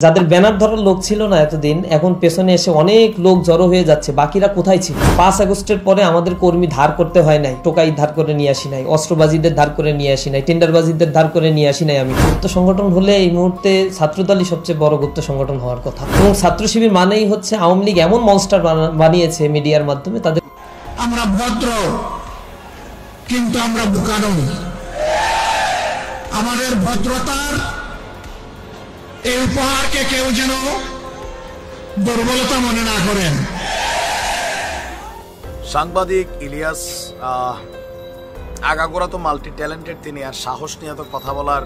যাদের ব্যানার ধরার লোক ছিল না এতদিন, এখন পেছনে এসে অনেক লোক জড়ো হয়ে যাচ্ছে। বাকিরা কোথায় ছিল? 5 আগস্টের পরে আমাদের কর্মী ধার করতে হয় নাই, টোকাই ধার করে নিয়ে আসি নাই, অস্ত্রবাজিদের ধার করে নিয়ে আসি নাই, টেন্ডারবাজিদের ধার করে নিয়ে আসি নাই। আমি গুপ্ত সংগঠন হলে এই মুহূর্তে ছাত্রদলই সবচেয়ে বড় গুপ্ত সংগঠন হওয়ার কথা। এবং ছাত্র শিবির মানেই হচ্ছে আওয়ামী লীগ এমন মনস্টার বানিয়েছে মিডিয়ার মাধ্যমে। তাদের আমরা ভদ্র, কিন্তু আমরা বোকা নই। আমাদের ভদ্রতার এই উপহারকে কেউ যেন দুর্বলতা মনে না করেন। সাংবাদিক ইলিয়াস আগাগোড়া তো মাল্টি ট্যালেন্টেড তিনি, আর সাহস নিয়ে তো কথা বলার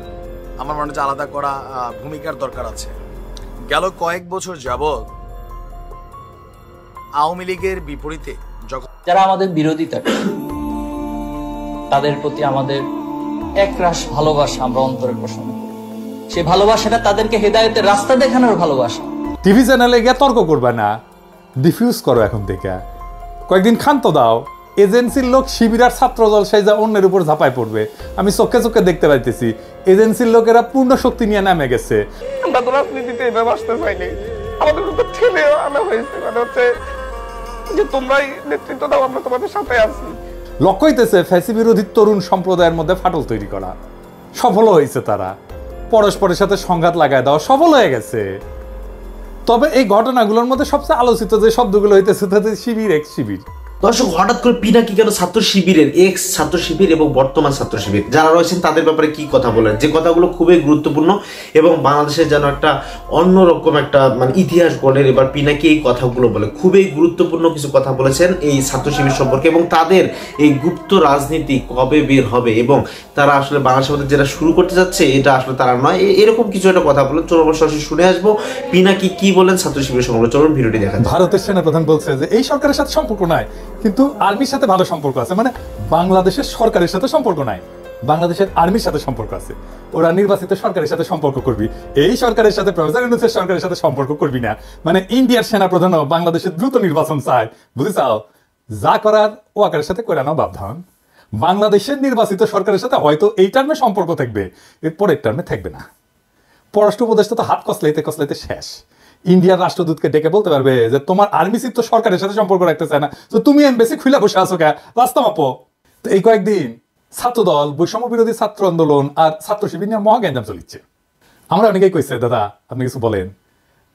আমার মনে হয় আলাদা করা ভূমিকার দরকার আছে। গেল কয়েক বছর যাবৎ আওয়ামী লীগের বিপরীতে যারা আমাদের বিরোধিতা তাদের প্রতি আমাদের একরাশ ভালোবাসা আমরা অন্তরে পোষণ করি। সেই ভালোবাসাটা তাদেরকে হেদায়েতের রাস্তা দেখানোর ভালোবাসা। টিভি চ্যানেলে গিয়ে তর্ক করবে না, ডিফিউজ করো এখন থেকে। কয়েকদিন ক্ষান্ত দাও। এজেন্সির লোক শিবির আর ছাত্রদল সাইজা অন্যের উপর ঝাঁপাই পড়বে। আমি চোখে চোখে দেখতে পাইতেছি এজেন্সির লোকেরা পূর্ণ শক্তি নিয়ে নামে গেছে। আমরা তো রাজনীতিতে এভাবে আসতে চাইনি, আমাদের তো ঠেলে আনা হয়েছে। মানে হচ্ছে যে তোমরাই নেতৃত্ব দাও, আমরা তোমাদের সাথে আছি। লক্ষ্য হইতেছে ফ্যাসি বিরোধী তরুণ সম্প্রদায়ের মধ্যে ফাটল তৈরি করা। সফল হয়েছে তারা। পরস্পরের সাথে সংঘাত লাগায় দেওয়া সফল হয়ে গেছে। তবে এই ঘটনাগুলোর মধ্যে সবচেয়ে আলোচিত যে শব্দগুলো হইতেছে তাদের শিবির এক্স শিবির। দর্শক, হঠাৎ করে পিনাকি কেন ছাত্র শিবিরের এক্স ছাত্র শিবির এবং বর্তমান ছাত্র শিবির যারা রয়েছেন তাদের ব্যাপারে কি কথা বলেন, যে কথাগুলো খুবই গুরুত্বপূর্ণ এবং বাংলাদেশের যেন একটা অন্যরকম একটা মানে ইতিহাস গড়ের। এবার পিনাকি এই কথাগুলো বলে খুবই গুরুত্বপূর্ণ কিছু কথা বলেছেন এই ছাত্র শিবির সম্পর্কে এবং তাদের এই গুপ্ত রাজনীতি কবে বের হবে এবং তারা আসলে বাংলাদেশের মধ্যে যেটা শুরু করতে যাচ্ছে এটা আসলে তারা নয়, এরকম কিছু একটা কথা বলেন। চলুন সরাসরি শুনে আসবো পিনাকি কি বলেন ছাত্র শিবির সম্পর্কে। চলুন ভিডিওটি দেখা। ভারতের সেনাপ্রধান বলছে যে এই সরকারের সাথে সম্পর্ক নাই, কিন্তু আর্মির সাথে ভালো সম্পর্ক আছে। মানে বাংলাদেশের সরকারের সাথে সম্পর্ক নাই, বাংলাদেশের আর্মির সাথে সম্পর্ক আছে। ওরা নির্বাচিত সরকারের সাথে সম্পর্ক করবি, এই সরকারের সাথে প্রফেসর ইউনূসের সরকারের সাথে সম্পর্ক করবি না। মানে ইন্ডিয়ার সেনাপ্রধানও বাংলাদেশের দ্রুত নির্বাচন চায়, বুঝেছাও? যা করার ও আকারের সাথে করে নাও বাপধান। বাংলাদেশের নির্বাচিত সরকারের সাথে হয়তো এই টার্মে সম্পর্ক থাকবে, এর পরের টার্মে থাকবে না। পররাষ্ট্র উপদেষ্টা তো হাত কসলাইতে কসলাইতে শেষ। ইন্ডিয়ার রাষ্ট্রদূতকে ডেকে বলতে পারবে যে তোমার আর্মি চিফ তো সরকারের সাথে সম্পর্ক রাখতে চায় না, তো তুমি এমবেসি খুলে বসে আছো কে? রাস্তা মাপো। তো এই কয়েকদিন ছাত্রদল, বৈষম্য বিরোধী ছাত্র আন্দোলন আর ছাত্র শিবির নিয়ে মহাগ্যাঞ্জাম চলিচ্ছে। আমরা অনেকেই কইছে দাদা আপনি কিছু বলেন।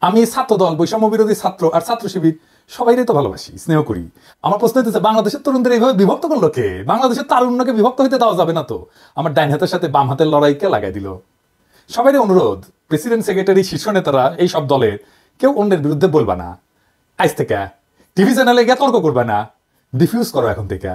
আমি ছাত্রদল, বৈষম্য বিরোধী ছাত্র আর ছাত্র শিবির সবাইরে তো ভালোবাসি, স্নেহ করি। আমার প্রশ্ন হইতেছে বাংলাদেশের তরুণদের এইভাবে বিভক্ত করলো কে? বাংলাদেশের তারুণ্যকে বিভক্ত হইতে দেওয়া যাবে না তো। আমার ডাইন হাতের সাথে বাম হাতের লড়াইকে লাগাই দিল। সবাই অনুরোধ, প্রেসিডেন্ট সেক্রেটারি শীর্ষ নেতারা এই সব দলের কেউ অন্যের বিরুদ্ধে বলবা না। আজ থেকে টিভি চ্যানেলে গিয়ে তর্ক করবে না, ডিফিউজ করো এখন থেকে।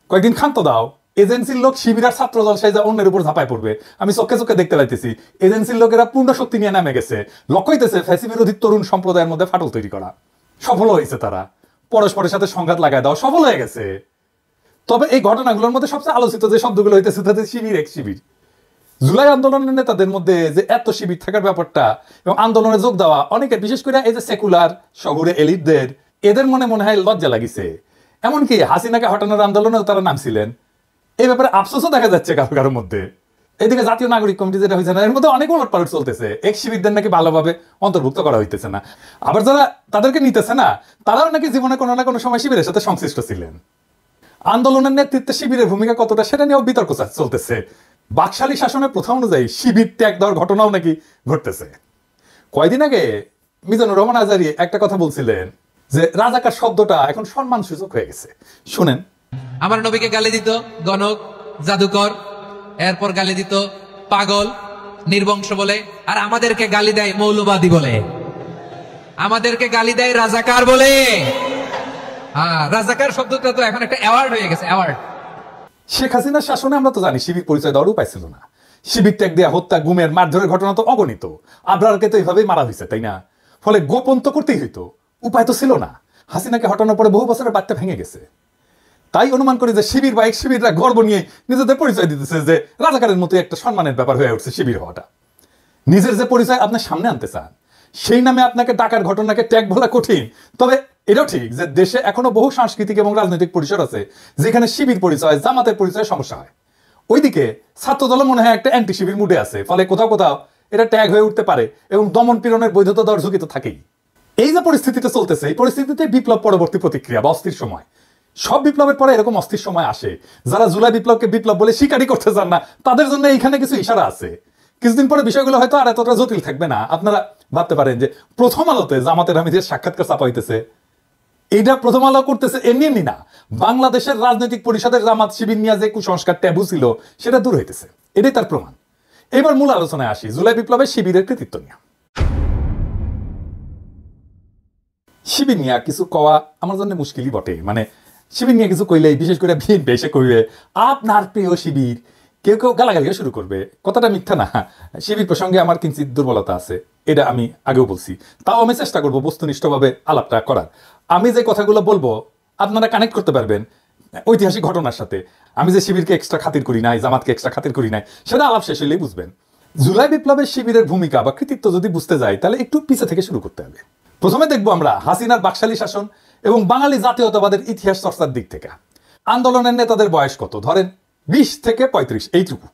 কয়েকদিন ক্ষান্ত দাও। এজেন্সির লোক শিবির আর ছাত্রদল সাইজা অন্যের উপর ঝাঁপাই পড়বে। আমি চোখে চোখে দেখতে পাইতেছি এজেন্সির লোকেরা পূর্ণ শক্তি নিয়ে নামে গেছে। লক্ষ্য হইতেছে ফ্যাসি বিরোধী তরুণ সম্প্রদায়ের মধ্যে ফাটল তৈরি করা। সফল হয়েছে তারা। পরস্পরের সাথে সংঘাত লাগায় দেওয়া সফল হয়ে গেছে। তবে এই ঘটনাগুলোর মধ্যে সবচেয়ে আলোচিত যে শব্দগুলো হইতেছে তাদের শিবির এক্স শিবির। জুলাই আন্দোলনের নেতাদের মধ্যে যে এত শিবির থাকার ব্যাপারটা এবং আন্দোলনে যোগ দেওয়া অনেকের, বিশেষ করে এই যে সেকুলার শহুরে এলিটদের, এদের মনে হয় লজ্জা লাগিছে। এমনকি হাসিনাকে হটানোর আন্দোলনেও তারা নামছিলেন। এই ব্যাপারে আফসোসও দেখা যাচ্ছে কারো কারোর মধ্যে। এইদিকে জাতীয় নাগরিক কমিটি যেটা হয়েছে না, এর মধ্যে অনেক উলটপালট চলতেছে। এক্স শিবিরদের নাকি ভালোভাবে অন্তর্ভুক্ত করা হইতেছে না। আবার যারা তাদেরকে নিতেছে না, তারাও নাকি জীবনে কোনো না কোনো সময় শিবিরের সাথে সংশ্লিষ্ট ছিলেন। আন্দোলনের নেতৃত্বে শিবিরের ভূমিকা কতটা সেটা নিয়েও বিতর্ক চলতেছে। বাকশালী শাসনের প্রথা অনুযায়ী শিবির ত্যাগ দেওয়ার ঘটনাও নাকি ঘটতেছে। কয়দিন আগে মিজানুর রহমান আজারি একটা কথা বলছিলেন যে রাজাকার শব্দটা এখন সম্মান সূচক হয়ে গেছে। শুনেন। আমার নবীকে গালি দিত গণক, জাদুকর, এরপর গালি দিত পাগল, নির্বংশ বলে, আর আমাদেরকে গালি দেয় মৌলবাদী বলে, আমাদেরকে গালি দেয় রাজাকার বলে। রাজাকার শব্দটা তো এখন একটা অ্যাওয়ার্ড হয়ে গেছে, অ্যাওয়ার্ড। শেখ হাসিনার শাসনে আমরা তো জানি শিবির পরিচয় দেওয়ার উপায় ছিল না। শিবির ত্যাগ দেওয়া, হত্যা, গুমের, মারধরের ঘটনা তো অগণিত। আবরারকে তো এইভাবেই মারা হয়েছে, তাই না? ফলে গোপন তো করতেই হইতো, উপায় তো ছিল না। হাসিনাকে হটানোর পরে বহু বছরের বার্তা ভেঙে গেছে। তাই অনুমান করি যে শিবির বা এক শিবিররা গর্ব নিয়ে নিজেদের পরিচয় দিতেছে যে রাজাকারের মতো একটা সম্মানের ব্যাপার হয়ে উঠছে শিবির হওয়াটা। নিজের যে পরিচয় আপনার সামনে আনতে চান, সেই নামে আপনাকে ডাকার ঘটনাকে ত্যাগ বলা কঠিন। তবে এটাও ঠিক যে দেশে এখনো বহু সাংস্কৃতিক এবং রাজনৈতিক পরিসর আছে যেখানে শিবির পরিচয়, জামাতের পরিচয় সমস্যা হয়। ওইদিকে ছাত্রদল মনে হয় একটা অ্যান্টি শিবির মুডে আছে। ফলে কোথাও কোথাও এটা ট্যাগ হয়ে উঠতে পারে এবং দমন পীড়নের বৈধতা দেওয়ার ঝুঁকি তো থাকেই। এই যে পরিস্থিতিটা চলতেছে, এই পরিস্থিতিতে বিপ্লব পরবর্তী প্রতিক্রিয়া বা অস্থির সময়, সব বিপ্লবের পরে এরকম অস্থির সময় আসে। যারা জুলাই বিপ্লবকে বিপ্লব বলে স্বীকারই করতে চান না, তাদের জন্য এইখানে কিছু ইশারা আছে। কিছুদিন পরে বিষয়গুলো হয়তো আর এতটা জটিল থাকবে না। আপনারা ভাবতে পারেন যে প্রথম আলোতে জামাতের আমিরের সাক্ষাৎকার ছাপা হইতেছে, এইটা প্রথম আলো করতেছে এমনি এমনি না। বাংলাদেশের রাজনৈতিক পরিষদের জামাত শিবির নিয়ে যে কুসংস্কার ট্যাবু ছিল সেটা দূর হইতেছে, এটাই তার প্রমাণ। এবার মূল আলোচনায় আসি, জুলাই বিপ্লবের শিবিরের কৃতিত্ব নিয়ে। শিবির নিয়ে কিছু কওয়া আমার জন্য মুশকিলই বটে। মানে শিবির নিয়ে কিছু কইলেই, বিশেষ করে বিএনপি এসে কইবে আপনার প্রিয় শিবির, কেউ কেউ গালাগালিও শুরু করবে। কথাটা মিথ্যা না, শিবির প্রসঙ্গে আমার কিঞ্চিত দুর্বলতা আছে, এটা আমি আগেও বলছি। তাও আমি চেষ্টা করবো বস্তুনিষ্ঠভাবে আলাপটা করার। আমি যে কথাগুলো বলবো আপনারা কানেক্ট করতে পারবেন ঐতিহাসিক ঘটনার সাথে। আমি যে শিবিরকে এক্সট্রা খাতির করি নাই, জামাতকে এক্সট্রা খাতির করি নাই, সেটা আলাপ শেষ হলেই বুঝবেন। জুলাই বিপ্লবের শিবিরের ভূমিকা বা কৃতিত্ব যদি বুঝতে যাই তাহলে একটু পিছে থেকে শুরু করতে হবে। প্রথমে দেখবো আমরা হাসিনার বাকশালী শাসন এবং বাঙালি জাতীয়তাবাদের ইতিহাস চর্চার দিক থেকে। আন্দোলনের নেতাদের বয়স কত? ধরেন 20 থেকে 35, এইটুকু।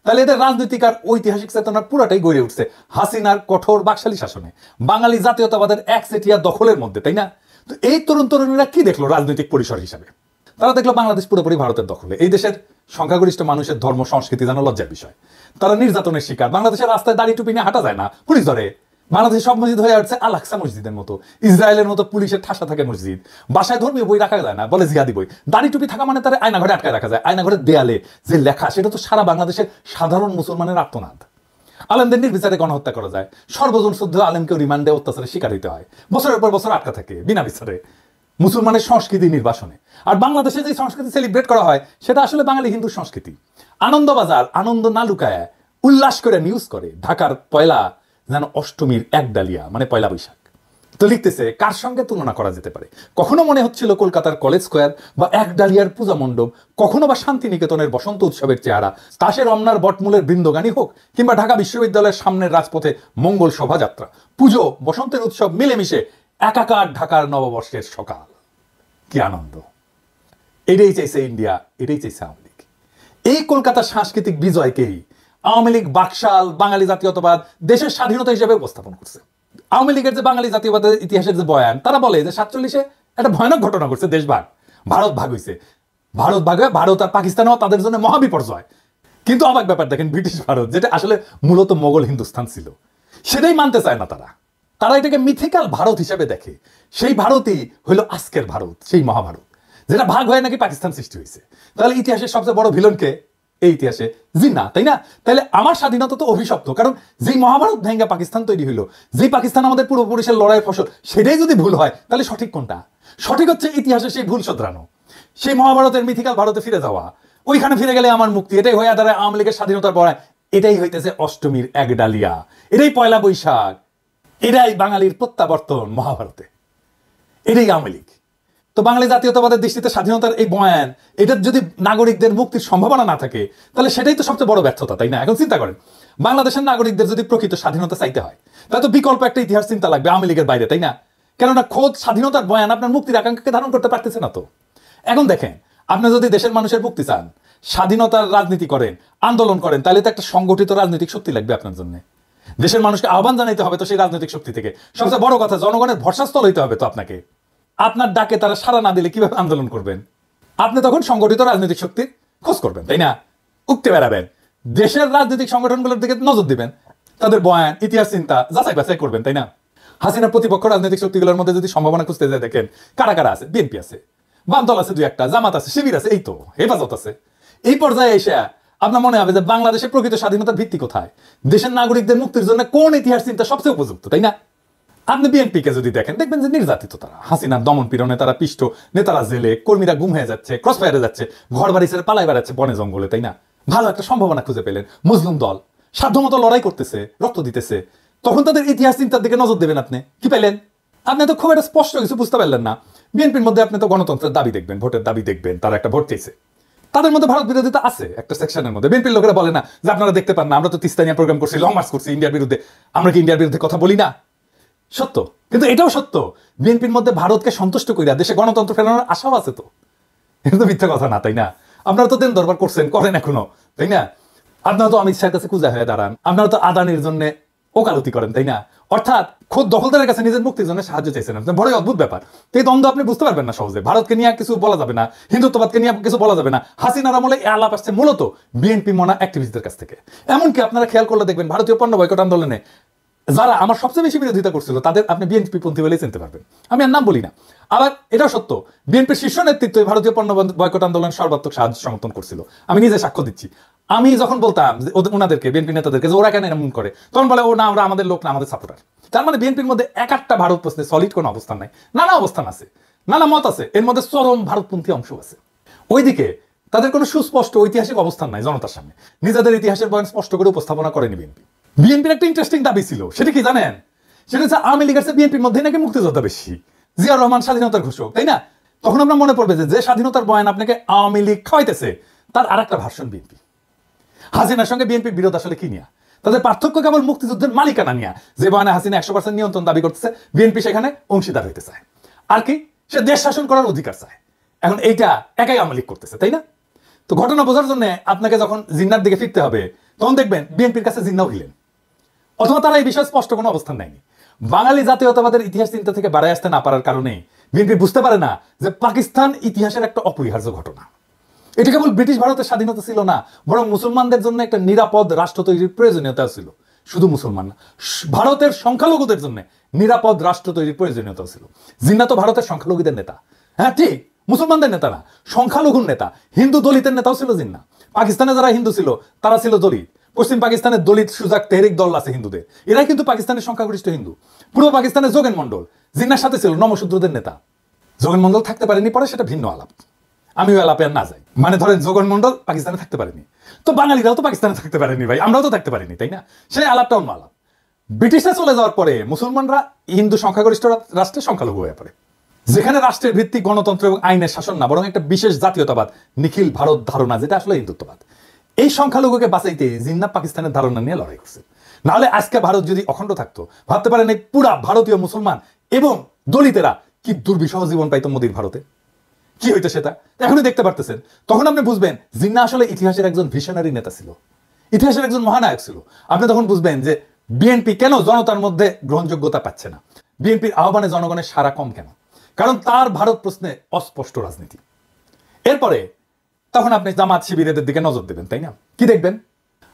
তাহলে এদের রাজনৈতিক আর ঐতিহাসিক চেতনা পুরাটাই গড়ে উঠছে হাসিনার কঠোর বাকশালী শাসনে, বাঙালি জাতীয়তাবাদের একচেটিয়া দখলের মধ্যে, তাই না? তো এই তরুণ তরুণীরা কি দেখলো রাজনৈতিক পরিসর হিসাবে? তারা দেখলো বাংলাদেশ পুরোপুরি ভারতের দখলে। এই দেশের সংখ্যাগরিষ্ঠ মানুষের ধর্ম সংস্কৃতি যেন লজ্জার বিষয়। তারা নির্যাতনের শিকার। বাংলাদেশের রাস্তায় দাড়ি টুপি নিয়ে হাঁটা যায় না, পুলিশ ধরে। বাংলাদেশের সব মসজিদ হয়ে আসছে আল-আকসা মসজিদের মতো, ইসরায়েলের মতো পুলিশের ঠাসা থাকে মসজিদ। বাসায় ধর্মীয় বই রাখা যায় না, বলে জিহাদি বই। দাড়ি টুপি থাকা মানে তার আয়নাঘরে আটকায় রাখা যায়। আয়নাঘরের দেয়ালে যে লেখা, সেটা তো সারা বাংলাদেশের সাধারণ মুসলমানের আর্তনাদ। আলেমদের নির্বিচারে গণহত্যা করা যায়, সর্বজন শুদ্ধ আলেমকেও রিমান্ডে অত্যাচারের শিকার হইতে হয়, বছরের পর বছর আটকা থাকে বিনা বিচারে মুসলমানের সংস্কৃতি নির্বাসনে। আর বাংলাদেশে যে সংস্কৃতি সেলিব্রেট করা হয় সেটা আসলে বাঙালি হিন্দু সংস্কৃতি। আনন্দবাজার আনন্দ না লুকায় উল্লাস করে নিউজ করে ঢাকার পয়লা যেন অষ্টমীর এক ডালিয়া, মানে পয়লা বৈশাখ। তো লিখতেছে কার সঙ্গে তুলনা করা যেতে পারে? কখনো মনে হচ্ছিল কলকাতার কলেজ স্কোয়ার বা এক ডালিয়ার পূজা মণ্ডপ, কখনো বা শান্তিনিকেতনের বসন্ত উৎসবের চেহারা, তাসে রমনার বটমূলের বৃন্দগানী হোক, কিংবা ঢাকা বিশ্ববিদ্যালয়ের সামনের রাজপথে মঙ্গল শোভাযাত্রা, পুজো, বসন্তের উৎসব মিলেমিশে একাকার ঢাকার নববর্ষের সকাল। কি আনন্দ! এটাই চাইছে ইন্ডিয়া, এটাই চাইছে আওয়ামী লীগ। এই কলকাতার সাংস্কৃতিক বিজয়কেই আওয়ামী লীগ বাকশাল বাঙালি জাতীয়তাবাদ দেশের স্বাধীনতা হিসেবে উপস্থাপন করছে। আওয়ামী লীগের যে বাঙালি জাতীয়বাদের ইতিহাসের যে বয়ান, তারা বলে যে 47-এ একটা ভয়ানক ঘটনা ঘটছে, দেশ ভাগ, ভারত ভাগ হয়েছে। ভারত ভাগ হয়ে ভারত আর পাকিস্তানও তাদের জন্য মহাবিপর্যয়। কিন্তু অবাক ব্যাপার দেখেন, ব্রিটিশ ভারত, যেটা আসলে মূলত মোগল হিন্দুস্তান ছিল, সেটাই মানতে চায় না তারা। তারা এটাকে মিথিক্যাল ভারত হিসেবে দেখে। সেই ভারতই হলো আজকের ভারত, সেই মহাভারত, যেটা ভাগ হয়ে নাকি পাকিস্তান সৃষ্টি হয়েছে। তাহলে ইতিহাসের সবচেয়ে বড় ভিলনকে এই ইতিহাসে জিন্না, তাই না? তাহলে আমার স্বাধীনতা তো অভিশপ্ত, কারণ যেই মহাভারত ভেঙ্গা পাকিস্তান তৈরি হইলো, যেই পাকিস্তান আমাদের পূর্বপুরুষের লড়াইয়ের ফসল, সেটাই যদি ভুল হয় তাহলে সঠিক কোনটা? সঠিক হচ্ছে ইতিহাসে সেই ভুল শোধরানো, সেই মহাভারতের মিথিক্যাল ভারতে ফিরে যাওয়া। ওইখানে ফিরে গেলে আমার মুক্তি। এটাই হয়ে দাঁড়ায় আওয়ামী লীগের স্বাধীনতার বড়ায়। এটাই হইতেছে অষ্টমীর এক ডালিয়া, এটাই পয়লা বৈশাখ, এটাই বাঙালির প্রত্যাবর্তন মহাভারতে, এটাই আওয়ামী লীগ। তো বাঙালি জাতীয়তাবাদের দৃষ্টিতে স্বাধীনতার এই বয়ান, এটার যদি নাগরিকদের মুক্তির সম্ভাবনা না থাকে তাহলে সেটাই তো সবচেয়ে বড় ব্যর্থতা, তাই না? এখন চিন্তা করেন, বাংলাদেশের নাগরিকদের যদি প্রকৃত স্বাধীনতা চাইতে হয় তাহলে তো বিকল্প একটা ইতিহাস চিন্তা লাগবে আওয়ামী লীগের বাইরে, তাই না? কেননা খোদ স্বাধীনতার বয়ান আপনার মুক্তির আকাঙ্ক্ষাকে ধারণ করতে পারতেছে না। তো এখন দেখেন, আপনি যদি দেশের মানুষের মুক্তি চান, স্বাধীনতার রাজনীতি করেন, আন্দোলন করেন, তাহলে তো একটা সংগঠিত রাজনৈতিক শক্তি লাগবে আপনার জন্য। দেশের মানুষকে আহ্বান জানাইতে হবে তো সেই রাজনৈতিক শক্তি থেকে। সবচেয়ে বড় কথা, জনগণের ভরসাস্থল হইতে হবে তো আপনাকে। আপনার ডাকে তারা সাড়া না দিলে কিভাবে আন্দোলন করবেন? আপনি তখন সংগঠিত রাজনৈতিক শক্তির খোঁজ করবেন, তাই না? উঠতে বেড়াবেন, দেশের রাজনৈতিক সংগঠনগুলোর দিকে নজর দিবেন, তাদের বয়ান, ইতিহাস চিন্তা যাচাই বাছাই করবেন, তাই না? হাসিনার প্রতিপক্ষ রাজনৈতিক শক্তিগুলোর মধ্যে যদি সম্ভাবনা খুঁজতে যায়, দেখেন কারা কারা আছে। বিএনপি আছে, বাম দল আছে, দুই একটা, জামাত আছে, শিবির আছে, এই তো হেফাজত আছে। এই পর্যায়ে এসে আপনার মনে হবে যে বাংলাদেশের প্রকৃত স্বাধীনতার ভিত্তি কোথায়, দেশের নাগরিকদের মুক্তির জন্য কোন ইতিহাস চিন্তা সবচেয়ে উপযুক্ত, তাই না? আপনি বিএনপিকে যদি দেখেন, দেখবেন যে নির্যাতিত তারা, হাসিনার দমন পীড়নে তারা পিষ্ট, নেতারা জেলে, কর্মীরা গুম হয়ে যাচ্ছে, ক্রস ফায়ারে যাচ্ছে, ঘর বাড়ি ছেড়ে পালাই বেড়াচ্ছে বনে জঙ্গলে, তাই না? ভালো একটা সম্ভাবনা খুঁজে পেলেন, মজলুম দল সাধ্যমতো লড়াই করতেছে, রক্ত দিতেছে, তখন তাদের ইতিহাস চিন্তার দিকে নজর দেবেন। আপনি কি পেলেন? আপনি তো খুব একটা স্পষ্ট কিছু বুঝতে পারলেন না। বিএনপির মধ্যে আপনি তো গণতন্ত্রের দাবি দেখবেন, ভোটের দাবি দেখবেন, তারা একটা ভোট চাইছে, তাদের মধ্যে ভারত বিরোধিতা আছে একটা সেকশনের মধ্যে। বিএনপির লোকেরা বলে না যে আপনারা দেখতে পান না, আমরা তো তিস্তানিয়া প্রোগ্রাম করছি, লং মার্চ করছি ইন্ডিয়ার বিরুদ্ধে, আমরা কি ইন্ডিয়ার বিরুদ্ধে কথা বলি না? সত্য, কিন্তু এটাও সত্য, বিএনপির মধ্যে ভারতকে সন্তুষ্ট কইরা দেশে গণতন্ত্র ফেরানোর আশাও আছে। তো এটা তো মিথ্যা কথা না, তাই না? আপনারা তো দেন দরবার করছেন, করেন এখনো, তাই না? আপনারা তো অমিত শাহের কাছে কুজা হয়ে দাঁড়ান, আপনারা তো আদানির জন্য ওকালতি করেন, তাই না? অর্থাৎ খোদ দখলদারের কাছে নিজের মুক্তির জন্য সাহায্য চাইছেন। বড়ই অদ্ভুত ব্যাপার। এই দ্বন্দ্ব আপনি বুঝতে পারবেন না সহজে। ভারতকে নিয়ে কিছু বলা যাবে না, হিন্দুত্ববাদকে নিয়ে কিছু বলা যাবে না। হাসিনার আমলে এই আলাপ আসছে মূলত বিএনপি মনা অ্যাক্টিভিস্টদের কাছ থেকে। এমনকি আপনারা খেয়াল করলে দেখবেন ভারতীয় পণ্য বয়কট আন্দোলনে যারা আমার সবচেয়ে বেশি বিরোধিতা করছিল তাদের আপনি বিএনপি পন্থী বলেই চিনতে পারবেন। আমি আর নাম বলি না। আবার এটাও সত্য, বিএনপির শীর্ষ নেতৃত্ব ভারতীয় পণ্য বয়কট আন্দোলন সর্বাত্মক সাহায্য সমর্থন করছিল। আমি নিজে সাক্ষ্য দিচ্ছি। আমি যখন বলতাম ওনাদেরকে, বিএনপি নেতাদেরকে, যে ওরা কেন এমন করে, তখন বলে ও না, ওরা আমাদের লোক না, আমাদের সাপোর্টার। তার মানে বিএনপির মধ্যে এক একটা ভারত প্রশ্নে সলিড কোনো অবস্থান নাই, নানা অবস্থান আছে, নানা মত আছে, এর মধ্যে চরম ভারতপন্থী অংশ আছে। ওইদিকে তাদের কোনো সুস্পষ্ট ঐতিহাসিক অবস্থান নাই জনতার সামনে, নিজেদের ইতিহাসের বয়ান স্পষ্ট করে উপস্থাপনা করেনি বিএনপি। বিএনপির একটা ইন্টারেস্টিং দাবি ছিল, সেটা কি জানেন? সেটা হচ্ছে আওয়ামী লীগের বিএনপির মধ্যেই নাকি মুক্তিযোদ্ধা বেশি, জিয়াউর রহমান স্বাধীনতার ঘোষক, তাই না? তখন আমরা মনে পড়বে যে স্বাধীনতার বয়ান আপনাকে আওয়ামী লীগ খাওয়াইতেছে তার আর একটা ভার্সন বিএনপি। হাসিনার সঙ্গে বিএনপির বিরোধ আসলে কি নিয়া? তাদের পার্থক্য কেবল মুক্তিযুদ্ধের মালিকানা নিয়া। যে বয়ানে হাসিনা 100% নিয়ন্ত্রণ দাবি করতেছে, বিএনপি সেখানে অংশীদার হইতে চায়। আর কি, সে দেশ শাসন করার অধিকার চায়। এখন এইটা একাই আওয়ামী লীগ করতেছে, তাই না? তো ঘটনা বোঝার জন্য আপনাকে যখন জিন্নার দিকে ফিরতে হবে, তখন দেখবেন বিএনপির কাছে জিন্নাও হিলেন, অথবা তারা এই বিষয়ে স্পষ্ট কোনো অবস্থান নেয়নি। বাঙালি জাতীয়তাবাদের ইতিহাস চিন্তা থেকে বাড়ায় আসতে না পারার কারণে বিএনপি বুঝতে পারে না যে পাকিস্তান ইতিহাসের একটা অপরিহার্য ঘটনা। এটা কেবল ব্রিটিশ ভারতের স্বাধীনতা ছিল না, বরং মুসলমানদের জন্য একটা নিরাপদ রাষ্ট্র তৈরির প্রয়োজনীয়তা ছিল। শুধু মুসলমান না, ভারতের সংখ্যালঘুদের জন্য নিরাপদ রাষ্ট্র তৈরির প্রয়োজনীয়তা ছিল। জিন্না তো ভারতের সংখ্যালঘুদের নেতা, হ্যাঁ ঠিক, মুসলমানদের নেতা না, সংখ্যালঘুর নেতা, হিন্দু দলিতের নেতাও ছিল জিন্না। পাকিস্তানে যারা হিন্দু ছিল তারা ছিল দলিত। পশ্চিম পাকিস্তানের দলিত সুজাক তেহরিক দল আছে হিন্দুদের, এরাই কিন্তু পাকিস্তানের সংখ্যাগরিষ্ঠ হিন্দু। পূর্ব পাকিস্তানের যোগেন মন্ডল জিন্নার সাথে ছিল নমশূদ্রদের নেতা। যোগেন মন্ডল থাকতে পারেনি পরে, সেটা ভিন্ন আলাপ, আমিও আলাপে আর না যাই। মানে ধরেন যোগেন মন্ডল পাকিস্তানে থাকতে পারেনি, তো বাঙালিরাও তো পাকিস্তানে থাকতে পারেনি ভাই, আমরাও তো থাকতে পারিনি, তাই না? সেই আলাপটা অন্য আলাপ। ব্রিটিশরা চলে যাওয়ার পরে মুসলমানরা হিন্দু সংখ্যাগরিষ্ঠ রাষ্ট্রে সংখ্যালঘু হয়ে পড়ে, যেখানে রাষ্ট্রের ভিত্তি গণতন্ত্র এবং আইনের শাসন না, বরং একটা বিশেষ জাতীয়তাবাদ, নিখিল ভারত ধারণা, যেটা আসলে হিন্দুত্ববাদ। এই সংখ্যালঘুকে বাঁচাইতে জিন্না পাকিস্তানের ধারণা নিয়ে লড়াই করছে। নাহলে আজকে ভারত যদি অখণ্ড থাকতো, ভাবতে পারেন এই পুরা ভারতীয় মুসলমান এবং দলিতেরা কি দুর্বিষহ জীবন পাইতো মোদির ভারতে, কি হইতো সেটা এখনই দেখতে পারতেছেন। তখন আপনি বুঝবেন জিন্না আসলে ইতিহাসের একজন ভিশনারি নেতা ছিল, ইতিহাসের একজন মহানায়ক ছিল। আপনি তখন বুঝবেন যে বিএনপি কেন জনতার মধ্যে গ্রহণযোগ্যতা পাচ্ছে না, বিএনপির আহ্বানে জনগণের সাড়া কম কেন, কারণ তার ভারত প্রশ্নে অস্পষ্ট রাজনীতি। এরপরে তখন আপনি জামাত শিবিরের দিকে নজর দেবেন, তাই না? কি দেখবেন?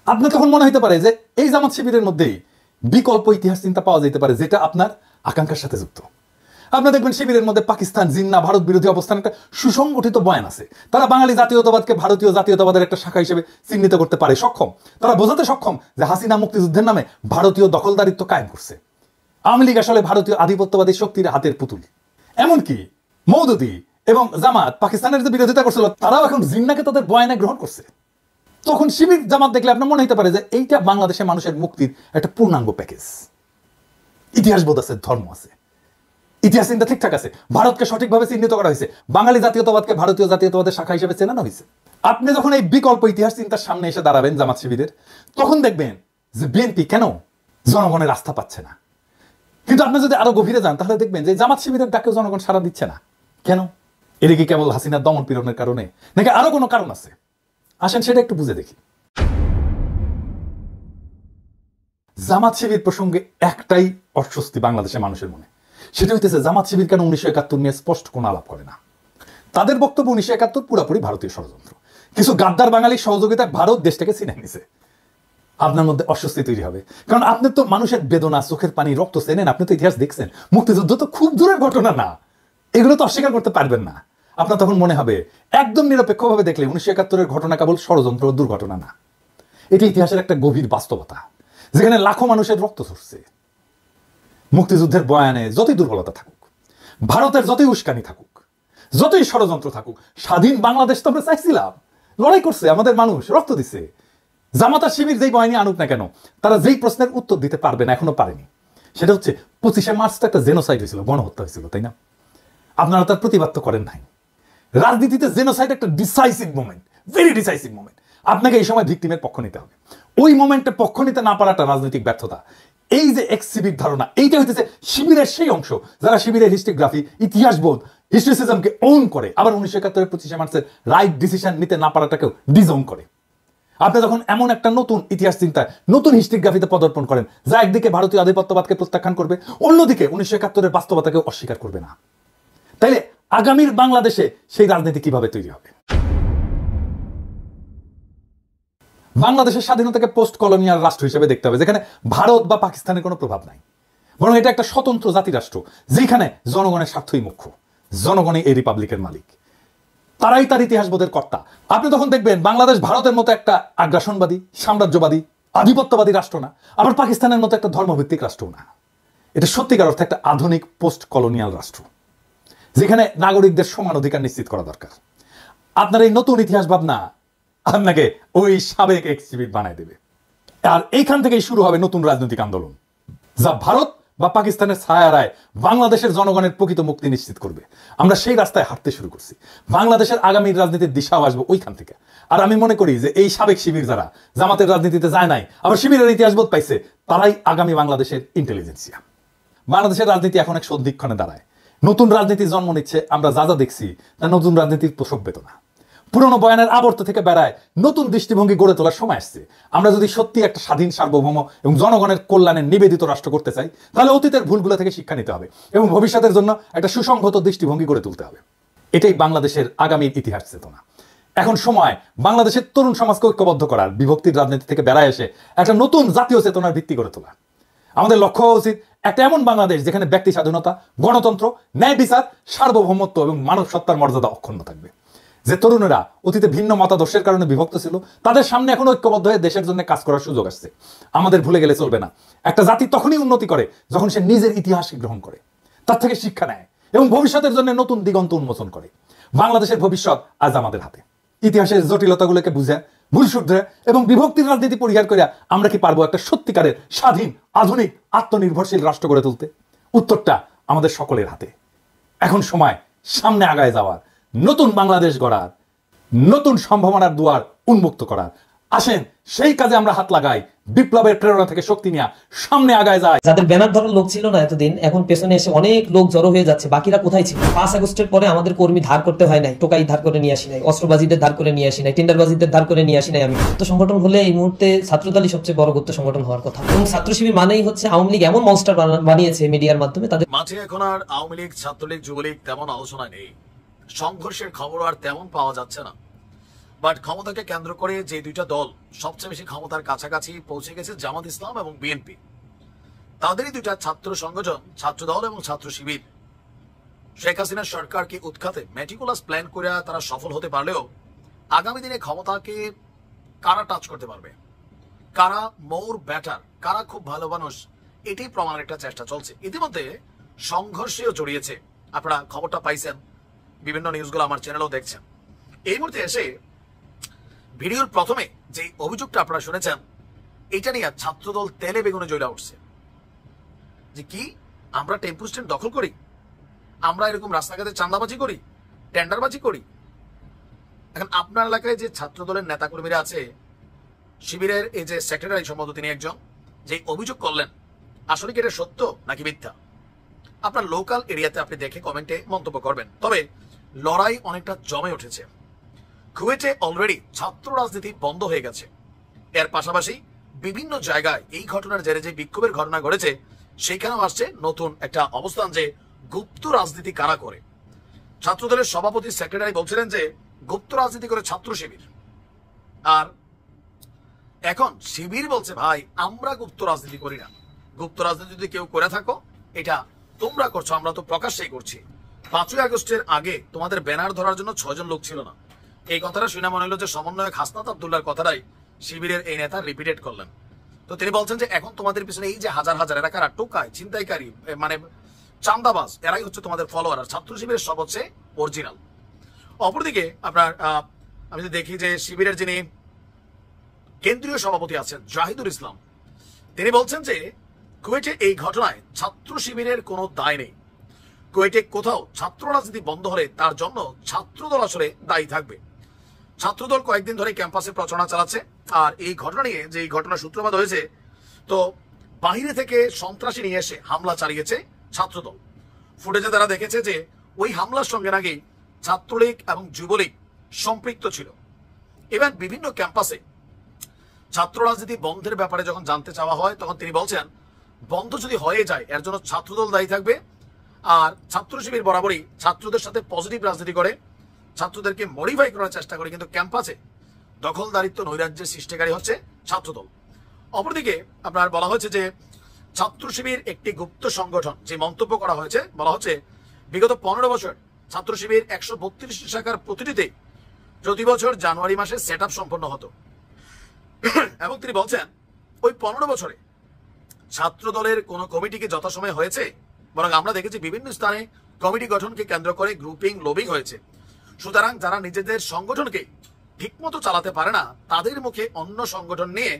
আপনার তখন মনে হতে পারে যে এই জামাত শিবিরের মধ্যেই বিকল্প ইতিহাস চিন্তা পাওয়া যেতে পারে, যেটা আপনার আকাঙ্ক্ষার সাথে যুক্ত। আপনারা দেখবেন শিবিরের মধ্যে পাকিস্তান, জিন্না, ভারত বিরোধী অবস্থান একটা সুসংগঠিত বয়ান আছে। তারা বাঙালি জাতীয়তাবাদকে ভারতীয় জাতীয়তাবাদের একটা শাখা হিসেবে চিহ্নিত করতে পারে সক্ষম। তারা বোঝাতে সক্ষম যে হাসিনা মুক্তিযুদ্ধের নামে ভারতীয় দখলদারিত্ব কায়েম করছে। আওয়ামী লীগ আসলে ভারতীয় আধিপত্যবাদী শক্তির হাতের পুতুল। এমনকি মওদুদি এবং জামাত পাকিস্তানের যে বিরোধিতা করছিল, তারাও এখন জিন্নাকে তাদের বয়ানে গ্রহণ করছে। তখন শিবির জামাত দেখলে আপনার মনে হতে পারে যে এইটা বাংলাদেশের মানুষের মুক্তির একটা পূর্ণাঙ্গ প্যাকেজ। ইতিহাস বোধ আছে, ধর্ম আছে, ইতিহাস চিন্তা ঠিকঠাক আছে, ভারতকে সঠিকভাবে চিহ্নিত করা হয়েছে, বাঙালি জাতীয়তাবাদকে ভারতীয় জাতীয়তাবাদের শাখা হিসেবে চেনানো হয়েছে। আপনি যখন এই বিকল্প ইতিহাস চিন্তার সামনে এসে দাঁড়াবেন জামাত শিবিরের, তখন দেখবেন যে বিএনপি কেন জনগণের আস্থা পাচ্ছে না। কিন্তু আপনি যদি আরো গভীরে যান তাহলে দেখবেন যে জামাত শিবিরের ডাকে জনগণ সাড়া দিচ্ছে না কেন। এটা কি কেবল হাসিনার দমন পীড়নের কারণে, নাকি আরো কোনো কারণ আছে? আসেন সেটা একটু বুঝে দেখি। জামাত শিবির প্রসঙ্গে একটাই অস্বস্তি বাংলাদেশের মানুষের মনে, সেটা হইতেছে জামাত শিবির কেন 1971 নিয়ে স্পষ্ট কোনো আলাপ করে না। তাদের বক্তব্য 1971 পুরোপুরি ভারতীয় ষড়যন্ত্র, কিছু গাদ্দার বাঙালির সহযোগিতায় ভারত দেশটাকে ছিনিয়ে নিছে। আপনার মধ্যে অস্বস্তি তৈরি হবে, কারণ আপনি তো মানুষের বেদনা, চোখের পানি, রক্ত চেনেন, আপনি তো ইতিহাস দেখছেন। মুক্তিযুদ্ধ তো খুব দূরের ঘটনা না, এগুলো তো অস্বীকার করতে পারবেন না। আপনার তখন মনে হবে একদম নিরপেক্ষভাবে দেখলে 1971 ঘটনা কেবল ষড়যন্ত্র ও দুর্ঘটনা না, এটি ইতিহাসের একটা গভীর বাস্তবতা, যেখানে লাখো মানুষের রক্ত ঝরছে। মুক্তিযুদ্ধের বয়ানে যতই দুর্বলতা থাকুক, ভারতের যতই উস্কানি থাকুক, যতই ষড়যন্ত্র থাকুক, স্বাধীন বাংলাদেশ তো আমরা চাইছিলাম, লড়াই করছে আমাদের মানুষ, রক্ত দিছে। জামাতা শিবির যেই বয়ানি আনুক না কেন, তারা যেই প্রশ্নের উত্তর দিতে পারবে না, এখনো পারেনি। সেটা হচ্ছে 25শে মার্চ তো একটা জেনোসাইড হয়েছিল, গণহত্যা হয়েছিল, তাই না? আপনারা তার প্রতিবাদ তো করেন নাই। রাজনীতিতে জেনোসাইড একটা decisive moment, very decisive moment. আপনাকে এই সময় ভিকটিমের পক্ষ নিতে হবে। ওই মোমেন্টে পক্ষ নিতে না পারাটা রাজনৈতিক ব্যর্থতা। এই যে এক্সিবিট ধারণা, এইটা হইতেছে শিবিরের সেই অংশ যারা শিবিরের হিস্ট্রিগ্রাফি, ইতিহাসবোধ, হিস্ট্রিসিজমকে ওন করে, আবার 1971 25শে মার্চের রাইট ডিসিশন নিতে না পারাটাকেও ডিজোন করে। আপনি যখন এমন একটা নতুন ইতিহাস চিন্তায় নতুন হিস্ট্রিগ্রাফিতে পদার্পণ করেন যা একদিকে ভারতীয় আধিপত্যবাদকে প্রত্যাখ্যান করবে, অন্যদিকে 1971-এর বাস্তবতাকে অস্বীকার করবে না, তাইলে আগামীর বাংলাদেশে সেই রাজনীতি কিভাবে তৈরি হবে? বাংলাদেশের স্বাধীনতাকে পোস্ট কলোনিয়াল রাষ্ট্র হিসেবে দেখতে হবে, যেখানে ভারত বা পাকিস্তানের কোনো প্রভাব নাই, বরং এটা একটা স্বতন্ত্র জাতিরাষ্ট্র যেখানে জনগণের স্বার্থই মুখ্য, জনগণই এই রিপাবলিকের মালিক, তারাই তার ইতিহাসবোধের কর্তা। আপনি তখন দেখবেন বাংলাদেশ ভারতের মতো একটা আগ্রাসনবাদী, সাম্রাজ্যবাদী, আধিপত্যবাদী রাষ্ট্র না, আবার পাকিস্তানের মতো একটা ধর্মভিত্তিক রাষ্ট্র না। এটা সত্যিকার অর্থে একটা আধুনিক পোস্ট কলোনিয়াল রাষ্ট্র যেখানে নাগরিকদের সমান অধিকার নিশ্চিত করা দরকার। আপনার এই নতুন ইতিহাস ভাবনা আপনাকে ওই সাবেক এক্সিবিট বানায় দেবে, আর এইখান থেকেই শুরু হবে নতুন রাজনৈতিক আন্দোলন যা ভারত বা পাকিস্তানের ছায়ারায় বাংলাদেশের জনগণের প্রকৃত মুক্তি নিশ্চিত করবে। আমরা সেই রাস্তায় হাঁটতে শুরু করছি। বাংলাদেশের আগামীর রাজনীতির দিশাও আসবে ওইখান থেকে। আর আমি মনে করি যে এই সাবেক শিবির যারা জামাতের রাজনীতিতে যায় নাই, আবার শিবিরের ইতিহাসবোধ পাইছে, তারাই আগামী বাংলাদেশের ইন্টেলিজেন্সিয়া। বাংলাদেশের রাজনীতি এখন এক সন্ধিক্ষণে দাঁড়ায়। নতুন রাজনীতি জন্ম নিচ্ছে। আমরা যা যা দেখছি তা নতুন রাজনীতির প্রসব বেদনা। পুরনো বয়ানের আবর্ত থেকে বেড়ায় নতুন দৃষ্টিভঙ্গি গড়ে তোলার সময় আসছে। আমরা যদি সত্যি একটা স্বাধীন, সার্বভৌম এবং জনগণের কল্যাণে নিবেদিত রাষ্ট্র করতে চাই, তাহলে অতীতের ভুলগুলো থেকে শিক্ষা নিতে হবে এবং ভবিষ্যতের জন্য একটা সুসংহত দৃষ্টিভঙ্গি গড়ে তুলতে হবে। এটাই বাংলাদেশের আগামীর ইতিহাস চেতনা। এখন সময় বাংলাদেশের তরুণ সমাজকে ঐক্যবদ্ধ করার, বিভক্তির রাজনীতি থেকে বেড়ায় এসে একটা নতুন জাতীয় চেতনার ভিত্তি গড়ে তোলা। আমাদের লক্ষ্য হওয়া উচিত একটা এমন বাংলাদেশ যেখানে ব্যক্তি স্বাধীনতা, গণতন্ত্র, ন্যায় বিচার, সার্বভৌমত্ব এবং মানব সত্তার মর্যাদা অক্ষুণ্ণ থাকবে। যে তরুণেরা অতীতে ভিন্ন মতাদর্শের কারণে বিভক্ত ছিল, তাদের সামনে এখন ঐক্যবদ্ধ হয়ে দেশের জন্য কাজ করার সুযোগ আসছে। আমাদের ভুলে গেলে চলবে না। একটা জাতি তখনই উন্নতি করে যখন সে নিজের ইতিহাস গ্রহণ করে, তার থেকে শিক্ষা নেয় এবং ভবিষ্যতের জন্য নতুন দিগন্ত উন্মোচন করে। বাংলাদেশের ভবিষ্যৎ আজ আমাদের হাতে। ইতিহাসের জটিলতাগুলোকে বুঝে, ভুল শুধরে এবং বিভক্তির রাজনীতি পরিহার করে আমরা কি পারবো একটা সত্যিকারের স্বাধীন, আধুনিক, আত্মনির্ভরশীল রাষ্ট্র গড়ে তুলতে? উত্তরটা আমাদের সকলের হাতে। এখন সময় সামনে আগায় যাওয়ার, নতুন বাংলাদেশ গড়ার, নতুন সম্ভাবনার দুয়ার উন্মুক্ত করার। আসেন সেই কাজে আমরা হাত লাগাই, বিপ্লবের প্রেরণা থেকে শক্তি নিয়ে সামনে আগায় যায়। যাদের ব্যানার ধরার লোক ছিল না এতদিন, এখন পেছনে এসে অনেক লোক জড়ো হয়ে যাচ্ছে। বাকিরা কোথায় ছিল? 5 আগস্টের পরে আমাদের কর্মী ধার করতে হয় নাই, টোকাই ধার করে নিয়ে আসি নাই, অস্ত্রবাজিদের ধার করে নিয়ে আসি নাই, টেন্ডারবাজিদের ধার করে নিয়ে আসি নাই। আমি গুপ্ত সংগঠন হলে এই মুহূর্তে ছাত্রদলই সবচেয়ে বড় গুপ্ত সংগঠন হওয়ার কথা। এবং ছাত্র শিবির মানেই হচ্ছে আওয়ামী লীগ এমন মনস্টার বানিয়েছে মিডিয়ার মাধ্যমে। তাদের মাঝে এখন আর আওয়ামী লীগ, ছাত্রলীগ, যুবলীগ তেমন আলোচনা নেই, সংঘর্ষের খবর আর তেমন পাওয়া যাচ্ছে না। বাট ক্ষমতাকে কেন্দ্র করে যে দুইটা দল সবচেয়ে বেশি ক্ষমতার কাছাকাছি পৌঁছে গেছে, জামাত ইসলাম এবং বিএনপি, তাদেরই দুইটা ছাত্র সংগঠন, ছাত্রদল এবং ছাত্র শিবির, শেখ হাসিনার সরকারকে উৎখাতে মেটিকুলাস প্ল্যান করে তারা সফল হতে পারলেও আগামী দিনে ক্ষমতাকে কারা টাচ করতে পারবে, কারা মোর ব্যাটার, কারা খুব ভালো মানুষ, এটাই প্রমাণের একটা চেষ্টা চলছে। ইতিমধ্যে সংঘর্ষেও জড়িয়েছে। আপনারা খবরটা পাইছেন, বিভিন্ন নিউজগুলো আমার চ্যানেলেও দেখছেন। এই মুহূর্তে এসে ভিডিওর প্রথমে যে অভিযোগটা আপনারা শুনেছেন, এটা নিয়ে ছাত্রদল তেলে বেগুনে জ্বলে উঠছে যে কি আমরা টেম্পু স্ট্যান্ড দখল করি, আমরা এরকম রাস্তাঘাটে চাঁদাবাজি করি, টেন্ডারবাজি করি। এখন আপনার এলাকায় যে ছাত্রদলের নেতাকর্মীরা আছে, শিবিরের এই যে সেক্রেটারি সম্ভবত তিনি একজন, যে অভিযোগ করলেন, আসলে কি এটা সত্য নাকি মিথ্যা? আপনার লোকাল এরিয়াতে আপনি দেখে কমেন্টে মন্তব্য করবেন। তবে লড়াই অনেকটা জমে উঠেছে। কুয়েটে অলরেডি ছাত্র রাজনীতি বন্ধ হয়ে গেছে। এর পাশাপাশি বিভিন্ন জায়গায় এই ঘটনার জেরে যে বিক্ষোভের ঘটনা ঘটেছে, সেখানেও আসছে নতুন একটা অবস্থান যে গুপ্ত রাজনীতি কারা করে। ছাত্রদলের সভাপতি, সেক্রেটারি বলছিলেন যে গুপ্ত রাজনীতি করে ছাত্র শিবির, আর এখন শিবির বলছে ভাই আমরা গুপ্ত রাজনীতি করি না। গুপ্ত রাজনীতি যদি কেউ করে থাকো এটা তোমরা করছো, আমরা তো প্রকাশ্যেই করছি। 5ই আগস্টের আগে তোমাদের ব্যানার ধরার জন্য 6 জন লোক ছিল না। এই কথাটা শুনে মনে হলো যে সমন্বয়ক হাসনাত আব্দুল্লাহর কথাটাই শিবিরের এই নেতা রিপিটেড করলেন। তো তিনি বলছেন যে এখন তোমাদের পিছনে এই যে হাজার হাজার এলাকার টোকায়, ছিনতাইকারী, মানে চান্দাবাজ, এরাই হচ্ছে তোমাদের ফলোয়ার, আর ছাত্র শিবিরের সব হচ্ছে অরিজিনাল। অপরদিকে আপনার আমি যদি দেখি যে শিবিরের যিনি কেন্দ্রীয় সভাপতি আছেন জাহিদুল ইসলাম, তিনি বলছেন যে কুয়েটে এই ঘটনায় ছাত্র শিবিরের কোনো দায় নেই। কুয়েটে কোথাও ছাত্র রাজনীতি বন্ধ হলে তার জন্য ছাত্রদল আসলে দায়ী থাকবে। ছাত্রদল কয়েকদিন ধরে ক্যাম্পাসে প্রচারণা চালাচ্ছে। আর এই ঘটনা নিয়ে যে এই ঘটনা সূত্রপাত হয়েছে, তো বাহিরে থেকে সন্ত্রাসী নিয়ে এসে হামলা চালিয়েছে ছাত্রদল। ফুটেজে তারা দেখেছে যে ওই হামলার সঙ্গে নাকি ছাত্রলীগ এবং যুবলীগ সম্পৃক্ত ছিল। এবার বিভিন্ন ক্যাম্পাসে ছাত্র রাজনীতি বন্ধের ব্যাপারে যখন জানতে চাওয়া হয় তখন তিনি বলছেন বন্ধ যদি হয়ে যায় এর জন্য ছাত্রদল দায়ী থাকবে, আর ছাত্র শিবির বরাবরই ছাত্রদের সাথে পজিটিভ রাজনীতি করে, ছাত্রদেরকে মডিফাই করার চেষ্টা করে, কিন্তু ক্যাম্পাসে দখলদারিত্ব নৈরাজ্যের সৃষ্টিকারী হচ্ছে ছাত্রদল। অপরদিকে আপনার বলা হয়েছে যে ছাত্র শিবির একটি গুপ্ত সংগঠন, যে মন্তব্য করা হয়েছে বলা হচ্ছে বিগত 15 বছর ছাত্র শিবির 132 শাখার প্রতিটিতে প্রতি বছর জানুয়ারি মাসে সেট আপ সম্পন্ন হতো এবং তিনি বলছেন ওই 15 বছরে ছাত্র দলের কোন কমিটিকে যথাসময় হয়েছে, বরং আমরা দেখেছি বিভিন্ন স্থানে কমিটি গঠনকে কেন্দ্র করে গ্রুপিং লবিং হয়েছে। সুতরাং যারা নিজেদের সংগঠনকে ঠিকমতো চালাতে পারে না তাদের মুখে অন্য সংগঠন নিয়ে